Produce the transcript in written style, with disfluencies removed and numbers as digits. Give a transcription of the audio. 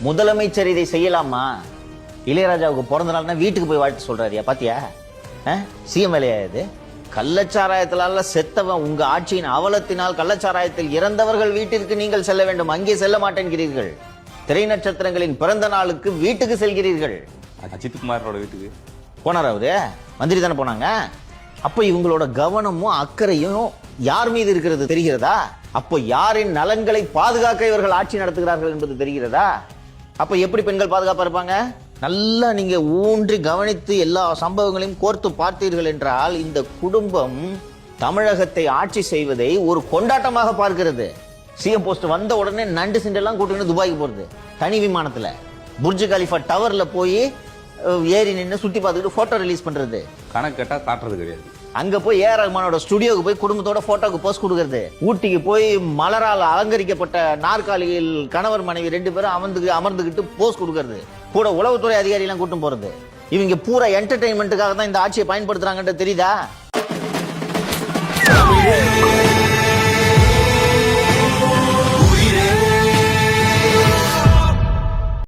முதலமைச்சர் இதை செய்யலாமா? இளையராஜாவுக்கு பிறந்த நாள்னா வீட்டுக்கு போய் வாழ்த்து சொல்றாரியா? பாத்தியா சிஎம் வேலையா இது? கள்ளச்சாராயத்தினால செத்தவன் உங்க ஆட்சியின் அவலத்தினால் கள்ளச்சாராயத்தில் இறந்தவர்கள் வீட்டிற்கு நீங்கள் செல்ல வேண்டும், அங்கே செல்ல மாட்டேங்கிறீர்கள். திரை நட்சத்திரங்களின் பிறந்த நாளுக்கு வீட்டுக்கு செல்கிறீர்கள். அஜித் குமாரோட வீட்டுக்கு போனார் அவரு, மந்திரி தானே போனாங்க. அப்ப இவங்களோட கவனமும் அக்கறையும் யார் மீது இருக்கிறது தெரிகிறதா? அப்போ யாரின் நலன்களை பாதுகாக்க இவர்கள் ஆட்சி நடத்துகிறார்கள் என்பது தெரிகிறதா? அப்ப எப்படி பெண்கள் பாதுகாப்பா இருப்பாங்க? நல்லா நீங்க ஊன்றி கவனித்து எல்லா சம்பவங்களையும் கோர்த்து பார்த்தீர்கள் என்றால் இந்த குடும்பம் தமிழகத்தை ஆட்சி செய்வதை ஒரு கொண்டாட்டமாக பார்க்கிறது. சிஎம் போஸ்ட் வந்த உடனே நண்டு சிண்டெல்லாம் கூட்டிட்டு துபாய்க்கு போறது, தனி விமானத்துல புர்ஜ் கலிஃபா டவர்ல போய் ஏறி நின்று சுத்தி பார்த்துக்கிட்டு போட்டோ ரிலீஸ் பண்றது. கணக்கு கேட்டா காட்டுறது கிடையாது. அங்க போய் ஏஆர் ரஹ்மானோட ஸ்டுடியோக்கு போய் குடும்பத்தோட போட்டோக்கு போஸ்ட் கொடுக்கறது. ஊட்டிக்கு போய் மலரால் அலங்கரிக்கப்பட்ட நாற்காலியில் கணவர் மனைவி 2 பேரும் அமர்ந்துகிட்டு போஸ்ட் கொடுக்கறது. கூட உளவுத்துறை அதிகாரி எல்லாம் கூட்டம் போறது. இவங்க பூரா என்டர்டைன்மெண்ட்டுக்காக தான் இந்த ஆட்சியை பயன்படுத்துறாங்கன்னு தெரியுதா?